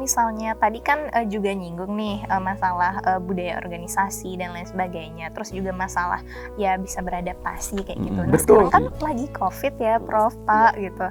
misalnya tadi kan juga nyinggung nih masalah budaya organisasi dan lain sebagainya, terus juga masalah ya bisa beradaptasi kayak gitu. Nah Betul. sekarang kan lagi COVID ya Prof, Pak gitu.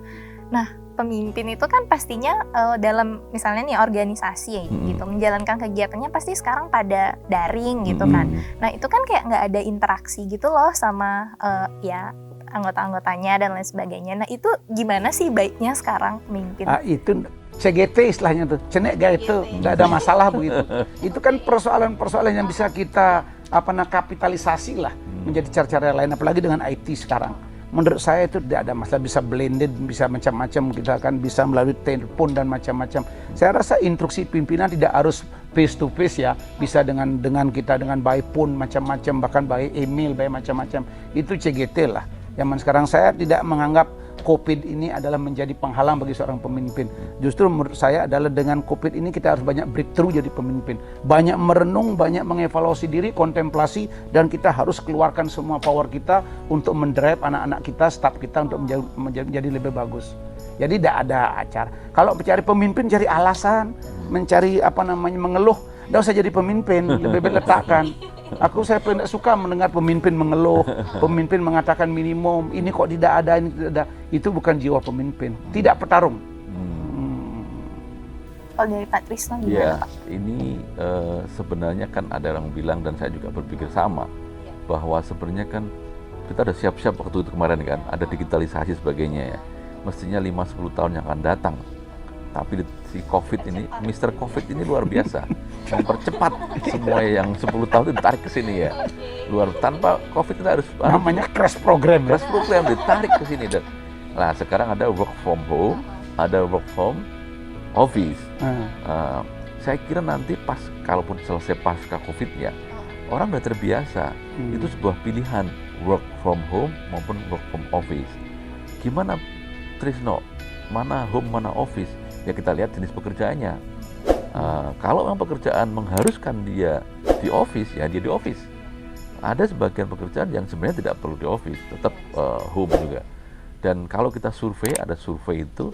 Nah pemimpin itu kan pastinya dalam misalnya nih organisasi gitu, menjalankan kegiatannya pasti sekarang pada daring gitu kan. Nah itu kan kayak nggak ada interaksi gitu loh sama ya anggota-anggotanya dan lain sebagainya. Nah itu gimana sih baiknya sekarang pemimpin? Itu CGT istilahnya tuh, cenek gak itu, nggak ada masalah begitu. Itu kan persoalan-persoalan yang bisa kita kapitalisasi lah menjadi cara-cara lain, apalagi dengan IT sekarang. Menurut saya itu tidak ada masalah, bisa blended, bisa macam-macam, kita akan bisa melalui telepon dan macam-macam. Saya rasa instruksi pimpinan tidak harus face to face ya, bisa dengan kita dengan by phone macam-macam, bahkan by email, by macam-macam. Itu CGT lah. Zaman sekarang saya tidak menganggap COVID ini adalah menjadi penghalang bagi seorang pemimpin. Justru menurut saya adalah dengan COVID ini kita harus banyak breakthrough jadi pemimpin. Banyak merenung, banyak mengevaluasi diri, kontemplasi, dan kita harus keluarkan semua power kita untuk mendrive anak-anak kita, staff kita untuk menjadi lebih bagus. Jadi tidak ada acara. Kalau mencari pemimpin, cari alasan, mencari mengeluh, tidak usah jadi pemimpin, lebih baik letakkan. Saya tidak suka mendengar pemimpin mengeluh, pemimpin mengatakan minimum, ini kok tidak ada, ini tidak ada. Itu bukan jiwa pemimpin, tidak petarung. Kalau dari Pak Trisno gimana Ya, Pak? ini sebenarnya kan ada orang bilang dan saya juga berpikir sama, bahwa sebenarnya kan kita ada siap-siap waktu itu kemarin kan, ada digitalisasi sebagainya ya. Mestinya 5-10 tahun yang akan datang. Tapi si COVID ini, Mr. COVID ini luar biasa, mempercepat semua yang 10 tahun itu ditarik ke sini ya. Tanpa COVID kita harus Namanya crash program. Crash program ditarik ke sini. Nah sekarang ada work from home, ada work from office. Saya kira nanti kalaupun selesai pasca COVID ya, orang udah terbiasa. Itu sebuah pilihan, work from home maupun work from office. Gimana Trisno? Mana home, mana office? Ya kita lihat jenis pekerjaannya. Kalau memang pekerjaan mengharuskan dia di office, ya dia di office. Ada sebagian pekerjaan yang sebenarnya tidak perlu di office, tetap home juga. Dan kalau kita survei, ada survei itu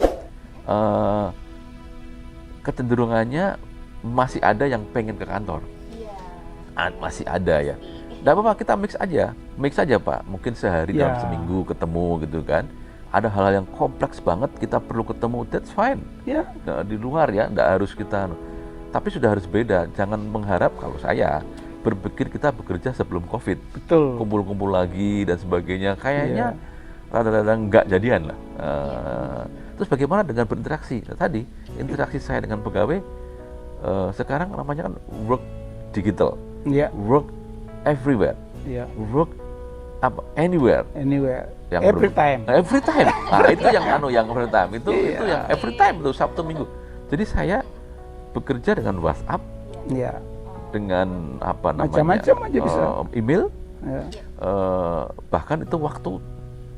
kecenderungannya masih ada yang pengen ke kantor. Masih ada ya. Tidak apa-apa, kita mix aja Pak. Mungkin sehari dalam seminggu ketemu gitu kan. Ada hal-hal yang kompleks banget, kita perlu ketemu, that's fine. Nah, di luar ya, tidak harus kita. Tapi sudah harus beda. Jangan mengharap, kalau saya berpikir kita bekerja sebelum COVID. Betul. Kumpul-kumpul lagi dan sebagainya. Kayaknya rada-rada nggak jadian lah. Terus bagaimana dengan berinteraksi? Nah, tadi, interaksi saya dengan pegawai, sekarang namanya kan work digital. Work everywhere. Work anywhere. Every time. Nah, itu yang every time. Itu yang every time tuh Sabtu Minggu. Jadi saya bekerja dengan WhatsApp. Dengan macam-macam aja bisa. Email. Bahkan itu waktu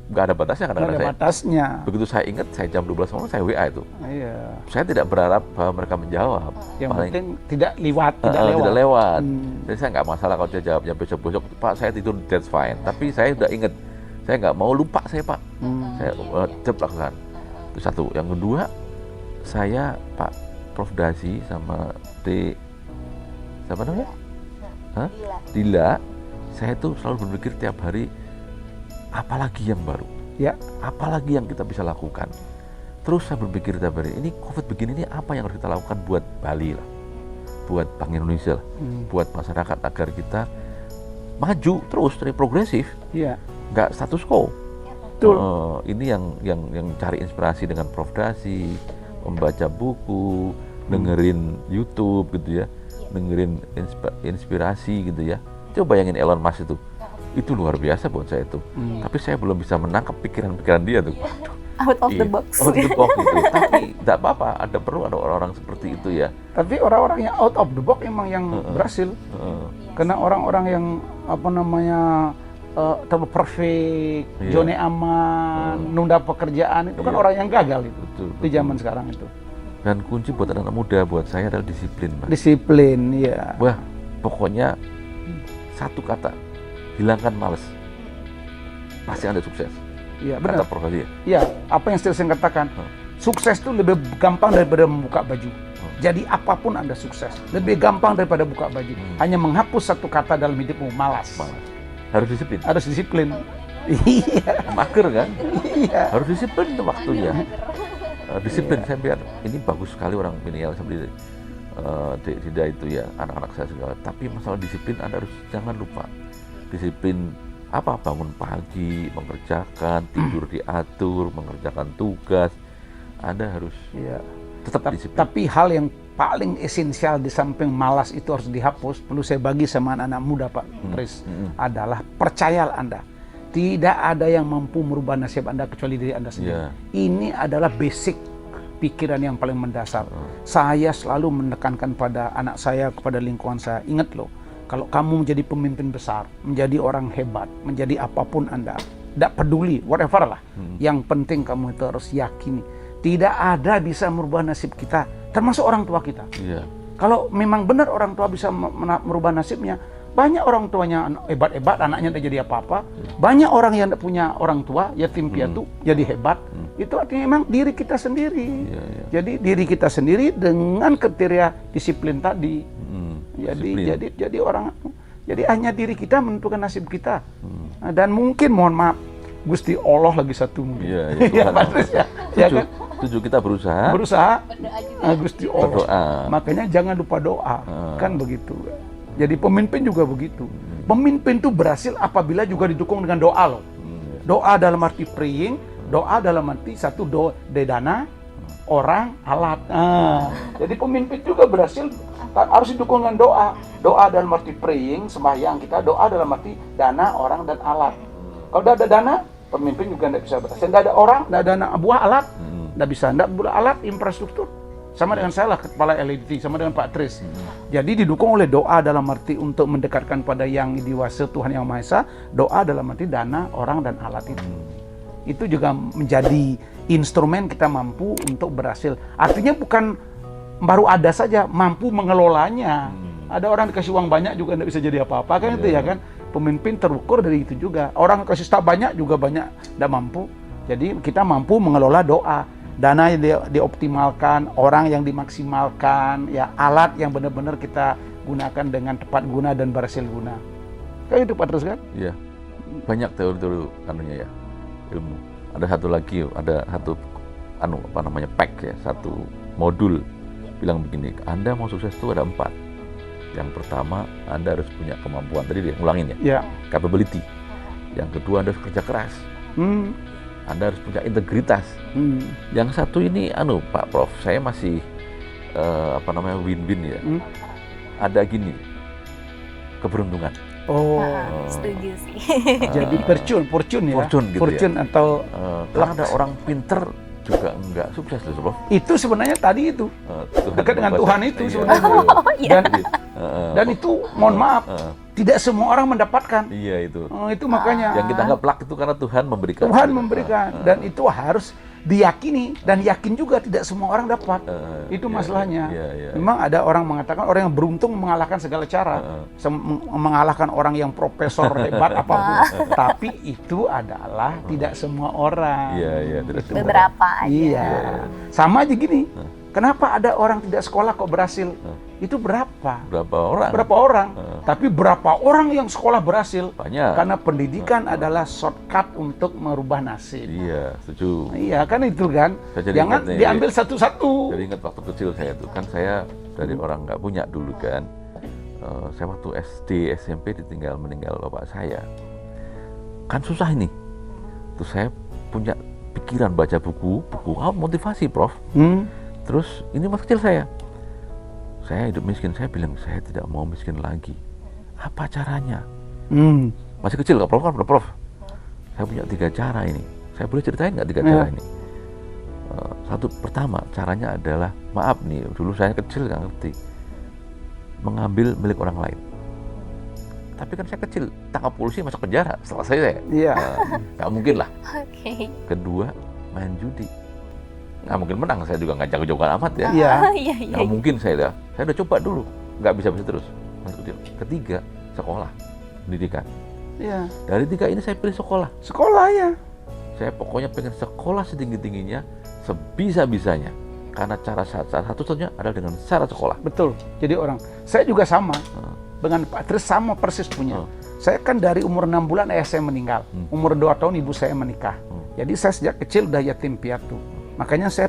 nggak ada batasnya kadang-kadang. Nggak ada batasnya. Begitu saya ingat, saya jam 12 malam saya WA itu. Saya tidak berharap bahwa mereka menjawab. Yang penting tidak lewat. Jadi saya nggak masalah kalau dia jawabnya besok-besok, Pak saya tidur, that's fine. Tapi saya udah ingat, saya nggak mau lupa saya Pak. Saya cepat lakukan. Itu satu. Yang kedua, saya Pak Prof Dasi sama siapa namanya? Dila. Saya tuh selalu berpikir tiap hari, apalagi yang baru? Apalagi yang kita bisa lakukan? Terus saya berpikir tiap hari, ini COVID begini, ini apa yang harus kita lakukan buat Bali lah, buat Bank Indonesia lah, buat masyarakat agar kita maju terus, progresif, nggak status quo. Ini yang cari inspirasi dengan Prof Dasi, membaca buku, dengerin YouTube gitu ya, dengerin inspirasi gitu ya. Coba bayangin Elon Musk itu luar biasa buat saya itu. Tapi saya belum bisa menangkap pikiran-pikiran dia tuh. Out of the box. Out of the box gitu. Tapi tidak apa-apa, ada orang-orang seperti itu ya. Tapi orang-orang yang out of the box emang yang berhasil. Karena orang-orang yang terlalu perfect, zona aman, nunda pekerjaan itu kan orang yang gagal itu. Betul. Di zaman sekarang itu. Dan kunci buat anak muda buat saya adalah disiplin, Mas. Disiplin, ya. Wah, pokoknya satu kata, hilangkan malas. Pasti Anda sukses. Iya, benar. Kata Prof. Iya, apa yang saya katakan, sukses itu lebih gampang daripada membuka baju. Jadi apapun Anda sukses. Lebih gampang daripada buka baju. Hanya menghapus satu kata dalam hidupmu, malas. Harus disiplin. Harus disiplin. Iya. Mager kan? Iya. Harus disiplin itu waktunya. Disiplin, saya biar ini bagus sekali orang milenial seperti tidak itu ya, anak-anak saya segala. Tapi masalah disiplin Anda harus jangan lupa. Disiplin apa? Bangun pagi, mengerjakan, tidur diatur, mengerjakan tugas. Anda harus tetap disiplin. Tapi hal yang paling esensial di samping malas itu harus dihapus, perlu saya bagi sama anak-anak muda Pak Pris, adalah percayalah Anda. Tidak ada yang mampu merubah nasib Anda kecuali diri Anda sendiri. Ini adalah basic pikiran yang paling mendasar. Saya selalu menekankan pada anak saya, kepada lingkungan saya, ingat loh, kalau kamu menjadi pemimpin besar, menjadi orang hebat, menjadi apapun Anda, tidak peduli, whatever lah, yang penting kamu itu harus yakini, tidak ada bisa merubah nasib kita, termasuk orang tua kita. Kalau memang benar orang tua bisa merubah nasibnya, banyak orang tuanya hebat-hebat, anaknya tidak jadi apa-apa. Banyak orang yang tidak punya orang tua, yatim piatu, jadi hebat. Itu artinya memang diri kita sendiri. Jadi diri kita sendiri dengan kriteria disiplin tadi. Jadi orang, jadi hanya diri kita menentukan nasib kita. Dan mungkin mohon maaf, Gusti Allah lagi satu mungkin. Tujuh kita berusaha. Gusti Allah. Berdoa. Makanya jangan lupa doa, kan begitu. Jadi pemimpin juga begitu. Pemimpin itu berhasil apabila juga didukung dengan doa loh. Doa dalam arti praying, doa dalam arti satu dana, orang, alat. Jadi pemimpin juga berhasil harus didukung dengan doa. Doa dalam arti praying, sembahyang kita, doa dalam arti dana, orang, dan alat. Kalau tidak ada dana, pemimpin juga tidak bisa berhasil. Tidak ada orang, tidak ada buah alat, tidak bisa. Tidak buah alat, infrastruktur. Sama dengan saya lah, kepala LED, sama dengan Pak Tris. Jadi didukung oleh doa dalam arti untuk mendekatkan pada yang diwasa Tuhan Yang Maha Esa. Doa dalam arti dana, orang, dan alat itu. Itu juga menjadi instrumen kita mampu untuk berhasil. Artinya bukan baru ada saja, mampu mengelolanya. Ada orang dikasih uang banyak juga tidak bisa jadi apa-apa, kan itu ya kan. Pemimpin terukur dari itu juga. Orang kasih staf banyak juga banyak tidak mampu. Jadi kita mampu mengelola doa. Dana yang dioptimalkan, orang yang dimaksimalkan, ya alat yang benar-benar kita gunakan dengan tepat guna dan berhasil guna. Kayak itu Pak Terus kan? Iya. Banyak teori-teori anunya ya, ilmu. Ada satu lagi, ada satu pack ya, satu modul bilang begini, Anda mau sukses itu ada 4. Yang pertama, Anda harus punya kemampuan, tadi dia ngulangin ya, capability. Yang kedua, Anda harus kerja keras. Anda harus punya integritas. Yang satu ini, Pak Prof, saya masih win-win ya. Ada gini, keberuntungan. Setuju sih. Jadi fortune ya. Fortune ya. Atau karena ada orang pinter juga enggak sukses loh, Prof. Itu sebenarnya tadi itu dekat dengan Tuhan itu sebenarnya. Dan itu mohon maaf, tidak semua orang mendapatkan. Iya itu. Itu makanya. Yang kita anggap luck itu karena Tuhan memberikan. Tuhan memberikan dan itu harus diyakini dan yakin juga tidak semua orang dapat. Itu masalahnya. Memang ada orang mengatakan orang yang beruntung mengalahkan segala cara, mengalahkan orang yang profesor hebat apapun. Tapi itu adalah tidak semua orang. Beberapa aja. Iya. Sama aja gini. Kenapa ada orang tidak sekolah kok berhasil? Itu berapa? Berapa orang? Tapi berapa orang yang sekolah berhasil? Banyak. Karena pendidikan adalah shortcut untuk merubah nasib. Iya, setuju. Iya, kan itu kan. Jangan diambil satu-satu. Jadi ingat waktu kecil saya tuh, kan saya dari orang nggak punya dulu kan. Saya waktu SD, SMP meninggal bapak saya. Kan susah ini. Terus saya punya pikiran baca buku motivasi, Prof. Terus ini mas kecil saya hidup miskin, saya bilang saya tidak mau miskin lagi. Apa caranya? Masih kecil Prof kan, Prof. Saya punya 3 cara ini. Saya boleh ceritain nggak 3 cara ini? Satu, pertama caranya adalah, maaf nih, dulu saya kecil nggak ngerti, mengambil milik orang lain. Tapi kan saya kecil, tangkap polisi masuk penjara, selesai saya. Iya. Nggak mungkin lah. Oke. Kedua, main judi. Nggak mungkin menang, saya juga nggak jago-jagoan amat ya. Iya. Nggak mungkin saya udah coba dulu, nggak bisa terus. Ketiga, sekolah, pendidikan. Iya. Dari 3 ini saya pilih sekolah. Sekolah ya. Saya pokoknya pengen sekolah setinggi-tingginya, sebisa-bisanya. karena cara satu-satunya adalah dengan cara sekolah. Betul. Jadi saya juga sama dengan Pak Tris, sama persis punya. Saya kan dari umur 6 bulan ayah saya meninggal, umur 2 tahun ibu saya menikah. Jadi saya sejak kecil udah yatim piatu. Makanya saya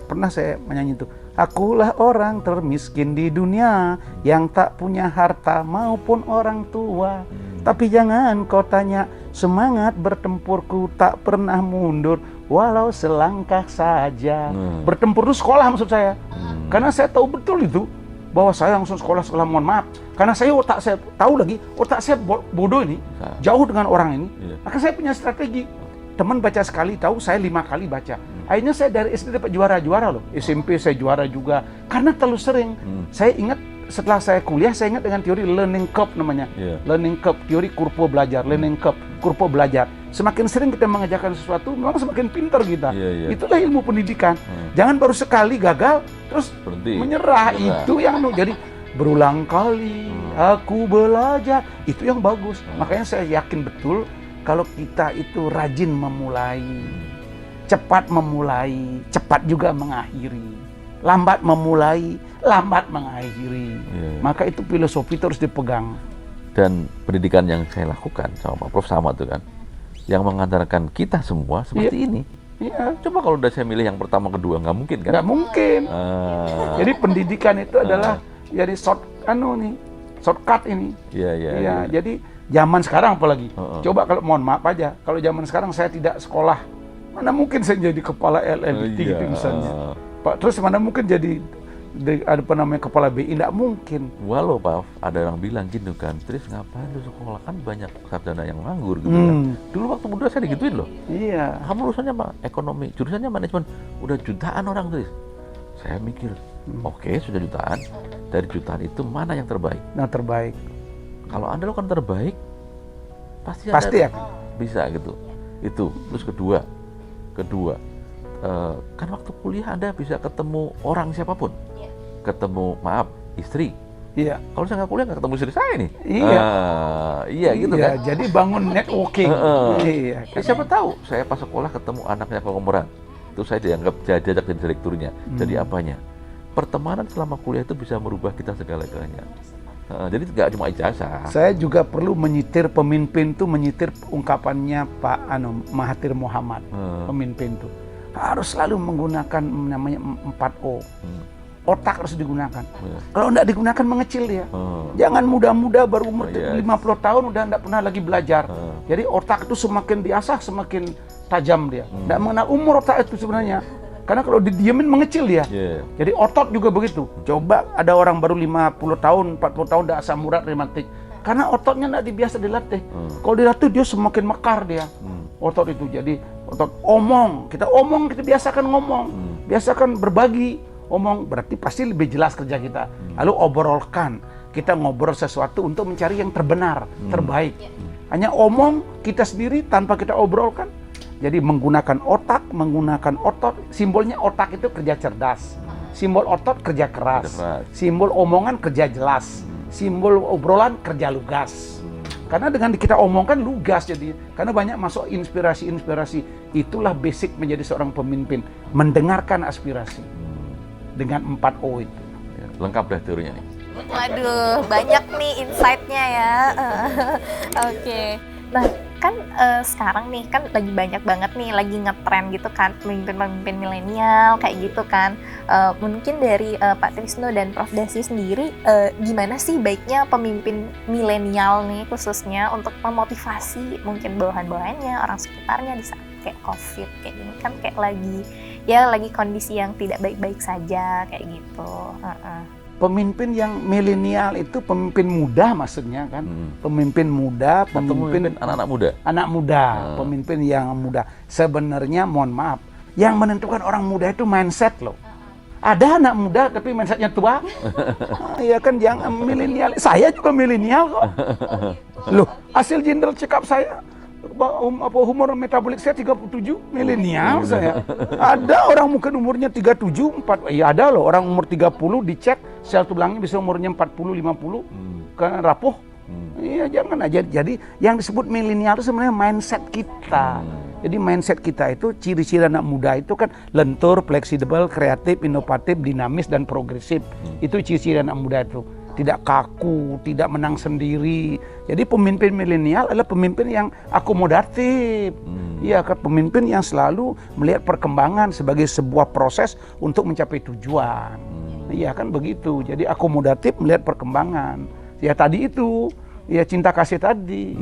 menyanyi itu. Akulah orang termiskin di dunia yang tak punya harta maupun orang tua. Tapi jangan kau tanya, semangat bertempurku tak pernah mundur walau selangkah saja. Bertempur itu sekolah maksud saya. Karena saya tahu betul itu bahwa saya langsung sekolah, mohon maaf. Karena otak saya bodoh ini, jauh dengan orang ini. Maka saya punya strategi. Teman baca sekali tahu, saya 5 kali baca. Akhirnya saya dari SD dapat juara-juara loh. SMP saya juara juga. Karena terlalu sering. Saya ingat setelah saya kuliah, saya ingat dengan teori learning curve namanya. Learning curve, teori kurva belajar, learning curve, kurva belajar. Semakin sering kita mengajarkan sesuatu, memang semakin pintar kita. Itulah ilmu pendidikan. Jangan baru sekali gagal, terus berhenti, menyerah. Itu yang jadi berulang kali aku belajar. Itu yang bagus. Makanya saya yakin betul kalau kita itu rajin memulai, cepat memulai, cepat juga mengakhiri. Lambat memulai, lambat mengakhiri. Maka itu filosofi terus dipegang. Dan pendidikan yang saya lakukan sama Pak Prof sama tuh kan, yang mengantarkan kita semua seperti ini. Coba kalau udah saya milih yang pertama, kedua, nggak mungkin kan? Nggak mungkin. Jadi pendidikan itu adalah jadi shortcut ini. Jadi zaman sekarang apalagi. Coba kalau mohon maaf aja, kalau zaman sekarang saya tidak sekolah, mana mungkin saya jadi kepala LLBT gitu misalnya. Pak, terus mana mungkin jadi kepala BI, tidak mungkin. Walau Pak, ada yang bilang gitu kan, Tris ngapain lu sekolah, kan banyak sarjana yang nganggur gitu kan. Dulu waktu muda saya digituin loh. Kamu urusannya apa? Ekonomi, jurusannya manajemen, udah jutaan orang Tris. Saya mikir, oke, sudah jutaan. Dari jutaan itu mana yang terbaik? Nah, terbaik. Kalau Anda lakukan terbaik, pasti ya bisa gitu. Itu. Terus kedua, kan waktu kuliah Anda bisa ketemu orang siapapun. Ketemu, istri. Kalau saya nggak kuliah nggak ketemu istri saya nih. Gitu kan. Jadi bangun networking. Siapa tahu saya pas sekolah ketemu anaknya konglomerat. Itu saya dianggap diajak jadi direkturnya. Jadi apanya? Pertemanan selama kuliah itu bisa merubah kita segala-galanya. Jadi nggak cuma ijazah. Saya juga perlu menyitir pemimpin tuh, menyitir ungkapannya Pak Mahathir Mohamad. Pemimpin tuh harus selalu menggunakan namanya 4O. Otak harus digunakan. Kalau tidak digunakan mengecil dia. Jangan muda-muda baru umur 50 tahun udah tidak pernah lagi belajar. Jadi otak itu semakin diasah semakin tajam dia. Tidak mengenal umur otak itu sebenarnya. Karena kalau didiemin mengecil dia. Jadi otot juga begitu. Coba ada orang baru 50 tahun, 40 tahun udah asam urat rematik. Karena ototnya tidak biasa dilatih. Kalau dilatih dia semakin mekar dia. Otot itu jadi otot kita biasakan ngomong. Biasakan berbagi. Omong berarti pasti lebih jelas kerja kita. Lalu obrolkan. Kita ngobrol sesuatu untuk mencari yang terbenar, terbaik. Hanya omong kita sendiri tanpa kita obrolkan. Jadi menggunakan otak, menggunakan otot. Simbolnya otak itu kerja cerdas. Simbol otot kerja keras. Simbol omongan kerja jelas. Simbol obrolan kerja lugas. Karena dengan kita omongkan lugas jadi. Karena banyak masuk inspirasi-inspirasi. Itulah basic menjadi seorang pemimpin. Mendengarkan aspirasi. Dengan 4O itu. Lengkap dah teorinya nih. Waduh, banyak nih insight-nya ya. Oke. Nah, kan sekarang nih kan lagi banyak banget nih, lagi ngetren gitu kan pemimpin-pemimpin milenial kayak gitu kan. Mungkin dari Pak Trisno dan Prof Dasi sendiri, gimana sih baiknya pemimpin milenial nih khususnya untuk memotivasi mungkin bawahan-bawahannya, orang sekitarnya di saat kayak COVID kayak gini kan, kayak lagi kondisi yang tidak baik-baik saja kayak gitu. Pemimpin yang milenial itu pemimpin muda maksudnya kan. Pemimpin muda, pemimpin anak-anak muda. Anak muda, pemimpin yang muda. Sebenarnya mohon maaf, yang menentukan orang muda itu mindset loh. Ada anak muda tapi mindsetnya tua. Iya kan, yang milenial. Saya juga milenial kok. Loh, hasil general check up saya humor metabolik saya 37, milenial saya. Ada orang mungkin umurnya 37, 4, ya ada loh orang umur 30 dicek sel tulangnya bisa umurnya 40, 50, kan rapuh. Iya, jangan aja. Jadi yang disebut milenial itu sebenarnya mindset kita. Jadi mindset kita itu ciri-ciri anak muda itu kan lentur, fleksibel, kreatif, inovatif, dinamis dan progresif. Itu ciri-ciri anak muda itu. Tidak kaku, tidak menang sendiri. Jadi pemimpin milenial adalah pemimpin yang akomodatif. Iya, kan pemimpin yang selalu melihat perkembangan sebagai sebuah proses untuk mencapai tujuan. Iya kan begitu. Jadi akomodatif melihat perkembangan. Ya tadi itu, ya cinta kasih tadi.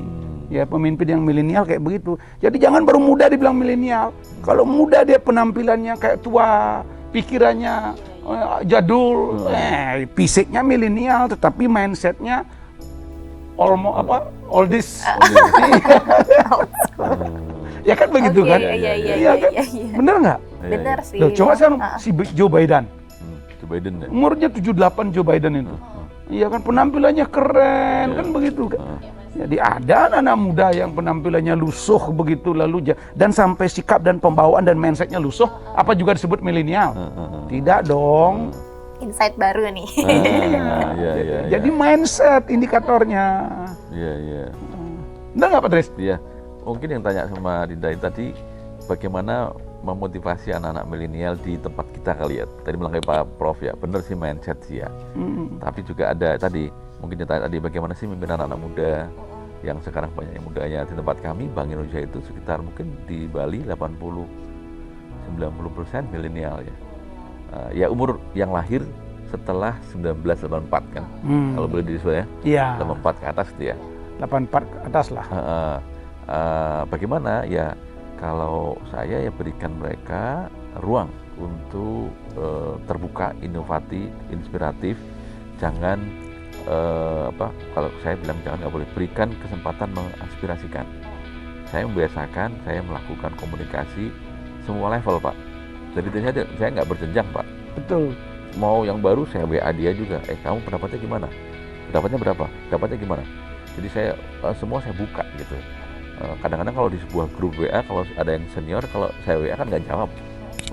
Ya pemimpin yang milenial kayak begitu. Jadi jangan baru muda dibilang milenial. Kalau muda dia penampilannya kayak tua, pikirannya jadul, fisiknya milenial, tetapi mindsetnya oldies. Ya kan begitu kan? Iya kan? Bener nggak? Bener sih. Loh, coba sekarang si Joe Biden. Joe Biden ya. Umurnya 78 Joe Biden itu. Iya kan penampilannya keren kan begitu kan. Jadi ada anak muda yang penampilannya lusuh begitu lalu dan sampai sikap dan pembawaan dan mindsetnya lusuh, apa juga disebut milenial? Tidak dong. Insight baru nih. Jadi mindset indikatornya. Iya. Benar nggak Pak Dres? Iya. Mungkin yang tanya sama Dinda tadi, bagaimana memotivasi anak-anak milenial di tempat kita kali ya. Tadi melengkapi Pak Prof ya, benar sih mindset sih ya. Tapi juga ada tadi, mungkin yang tanya tadi, bagaimana sih memimpin anak-anak muda yang sekarang banyak yang mudanya. Di tempat kami, Bank Indonesia itu sekitar mungkin di Bali 80-90% milenial ya. Ya umur yang lahir setelah 1984 kan, kalau boleh disuruh ya. Iya. 84 ke atas itu ya. 84 ke atas lah. Bagaimana ya kalau saya ya berikan mereka ruang untuk terbuka, inovatif, inspiratif, jangan kalau saya bilang jangan, nggak boleh, berikan kesempatan mengaspirasikan. Saya membiasakan, saya melakukan komunikasi semua level Pak. Jadi saya nggak berjenjang Pak. Betul. Mau yang baru saya WA dia juga, kamu pendapatnya gimana? Pendapatnya berapa? Pendapatnya gimana? Jadi saya semua saya buka gitu. Kadang-kadang kalau di sebuah grup WA, kalau ada yang senior, kalau saya WA kan nggak jawab.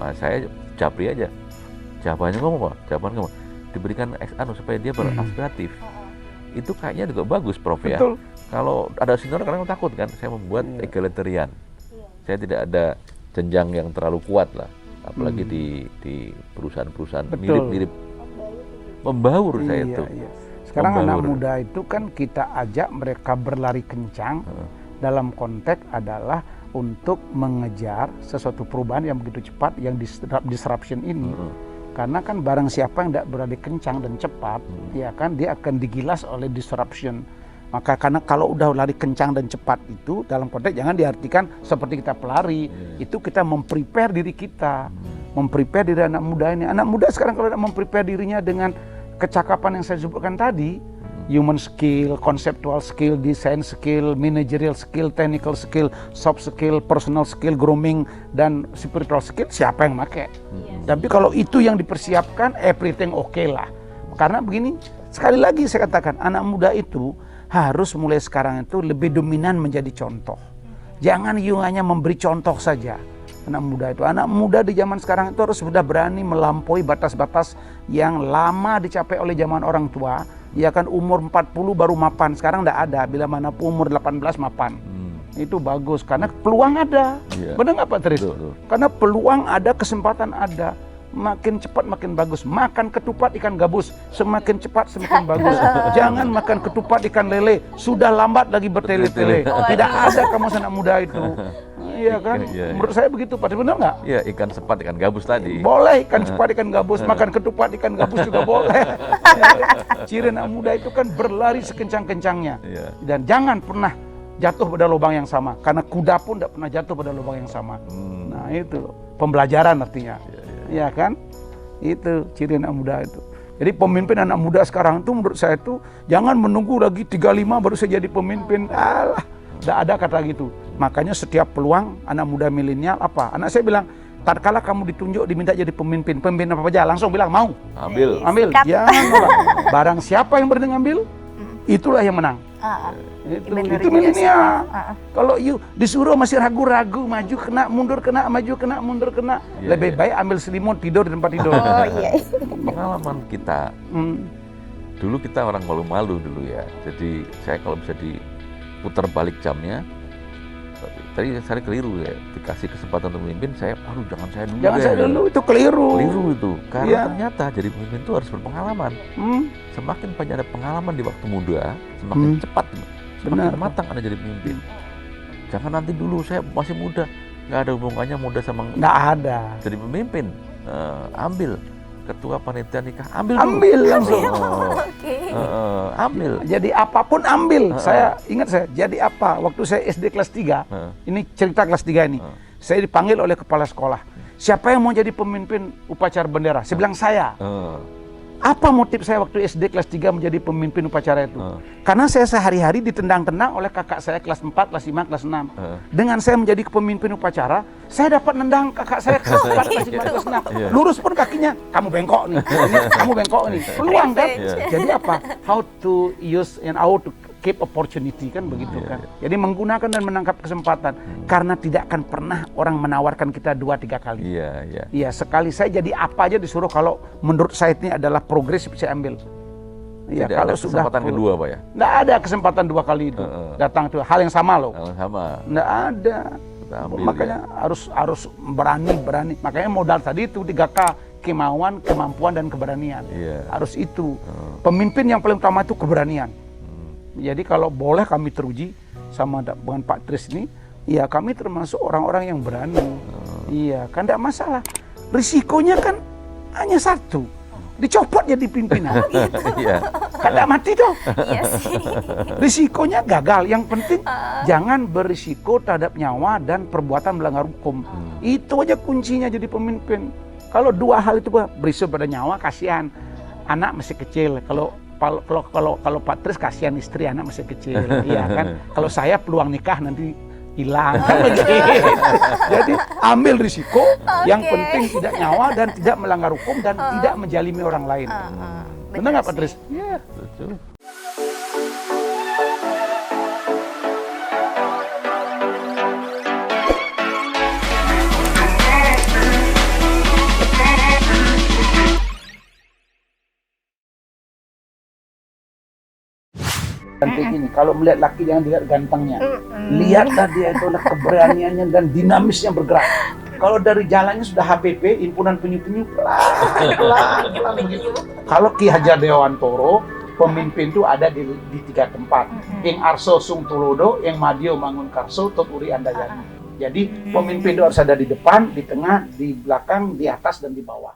Nah, saya japri aja. Jawabannya ngomong Pak, jawaban ngomong. Diberikan supaya dia beraspiratif. Itu kayaknya juga bagus Prof ya. Betul. Kalau ada senior kadang takut kan, saya membuat egalitarian. Saya tidak ada jenjang yang terlalu kuat lah, apalagi di perusahaan-perusahaan mirip-mirip. Membaur saya itu. Iya. Sekarang anak muda itu kan kita ajak mereka berlari kencang dalam konteks adalah untuk mengejar sesuatu perubahan yang begitu cepat, yang disruption ini. Karena kan barang siapa yang tidak berlari kencang dan cepat, ya kan dia akan digilas oleh disruption. Maka karena kalau udah lari kencang dan cepat itu dalam konteks jangan diartikan seperti kita pelari. Itu kita memprepare diri kita, memprepare diri anak muda ini. Anak muda sekarang kalau memprepare dirinya dengan kecakapan yang saya sebutkan tadi, human skill, conceptual skill, design skill, managerial skill, technical skill, soft skill, personal skill, grooming, dan spiritual skill, siapa yang pakai? Tapi kalau itu yang dipersiapkan, everything okay lah. Karena begini, sekali lagi saya katakan, anak muda itu harus mulai sekarang itu lebih dominan menjadi contoh. Jangan hanya memberi contoh saja. Anak muda di zaman sekarang itu harus sudah berani melampaui batas-batas yang lama dicapai oleh zaman orang tua. Ya kan umur 40 baru mapan, sekarang tidak ada. Bila mana umur 18 mapan. Itu bagus karena peluang ada. Benar nggak Pak Tris? Karena peluang ada, kesempatan ada. Makin cepat makin bagus. Makan ketupat ikan gabus, semakin cepat semakin bagus. Jangan makan ketupat ikan lele, sudah lambat lagi bertele-tele. Tidak ada kamu anak muda itu. Iya kan? Menurut saya begitu Pak, benar nggak? Iya, ikan sepat, ikan gabus tadi. Boleh ikan sepat, ikan gabus, makan ketupat, ikan gabus juga boleh. Ciri anak muda itu kan berlari sekencang-kencangnya. Dan jangan pernah jatuh pada lubang yang sama, karena kuda pun tidak pernah jatuh pada lubang yang sama. Nah itu pembelajaran artinya. Ya kan? Itu ciri anak muda itu. Jadi pemimpin anak muda sekarang itu menurut saya itu jangan menunggu lagi 35 baru saya jadi pemimpin. Alah, tidak ada kata gitu. Makanya setiap peluang anak muda milenial apa? Anak saya bilang, tatkala kamu ditunjuk diminta jadi pemimpin apa aja langsung bilang mau. Ambil. Jangan nolak. Barang siapa yang berani ngambil, itulah yang menang. Itu milenial. Kalau disuruh masih ragu-ragu, maju kena, mundur kena, maju kena, mundur kena. Lebih baik ambil selimut tidur di tempat tidur. Pengalaman kita Dulu kita orang malu-malu dulu ya. Jadi saya kalau bisa diputar balik jamnya, tadi saya keliru ya. Dikasih kesempatan untuk memimpin, aduh jangan saya dulu. Jangan saya dulu, itu keliru. Keliru itu. Karena Iya. ternyata jadi pemimpin itu harus berpengalaman. Semakin banyak ada pengalaman di waktu muda, semakin cepat, semakin Benar. matang Anda jadi pemimpin. Jangan nanti dulu saya masih muda, nggak ada hubungannya muda sama Nggak ada. jadi pemimpin. Ambil ketua panitia nikah, ambil dulu. Ambil langsung. Oke. Ambil. Jadi apapun ambil. Saya ingat jadi apa? Waktu saya SD kelas 3, ini cerita kelas 3 ini. Saya dipanggil oleh kepala sekolah. Siapa yang mau jadi pemimpin upacara bendera? Saya bilang saya. Apa motif saya waktu SD kelas 3 menjadi pemimpin upacara itu? Karena saya sehari-hari ditendang-tendang oleh kakak saya kelas 4, kelas 5, kelas 6. Dengan saya menjadi pemimpin upacara, saya dapat nendang kakak saya kelas 4, kelas 5, kelas 6. Lurus pun kakinya, kamu bengkok nih, kamu bengkok nih. Peluang kan? Jadi apa? How to use and how to keep opportunity kan begitu kan. Jadi menggunakan dan menangkap kesempatan. Karena tidak akan pernah orang menawarkan kita 2-3 kali. Iya, sekali saya jadi apa aja disuruh kalau menurut saya ini adalah progresif saya ambil. Iya, Tidak kalau ada kesempatan kedua Pak ya? Nggak ada kesempatan 2 kali itu. Datang itu hal yang sama loh. Sama. Nggak ada. Kita ambil, Makanya harus berani. Makanya modal tadi itu 3K, kemauan, kemampuan dan keberanian. Harus itu. Pemimpin yang paling utama itu keberanian. Jadi kalau boleh kami teruji sama dengan Pak Tris ini, ya kami termasuk orang-orang yang berani. Iya, kan tidak masalah. Risikonya kan hanya satu, dicopot jadi pimpinan. Kan tidak mati tuh. Iya sih. Risikonya gagal. Yang penting jangan berisiko terhadap nyawa dan perbuatan melanggar hukum. Itu aja kuncinya jadi pemimpin. Kalau 2 hal itu berisiko pada nyawa, kasihan. Anak masih kecil. Kalau Pak Tris kasihan istri, anak masih kecil, iya kan. Kalau saya peluang nikah nanti hilang, kan begitu. Jadi ambil risiko, yang penting tidak nyawa dan tidak melanggar hukum dan tidak menjalimi orang lain. Benar nggak Pak Tris? Iya, betul. Kayak gini, kalau melihat laki jangan dilihat gantengnya, lihatlah dia itu keberaniannya dan dinamisnya bergerak. Kalau dari jalannya sudah HPP, himpunan penyu-penyu, pelan begitu. Kalau Ki Hajar Dewantoro, pemimpin itu ada di 3 tempat. Ing Arso Sung Tulodo, Ing Madio Mangun Karso, Tot Uri Andayani. Jadi pemimpin itu harus ada di depan, di tengah, di belakang, di atas dan di bawah.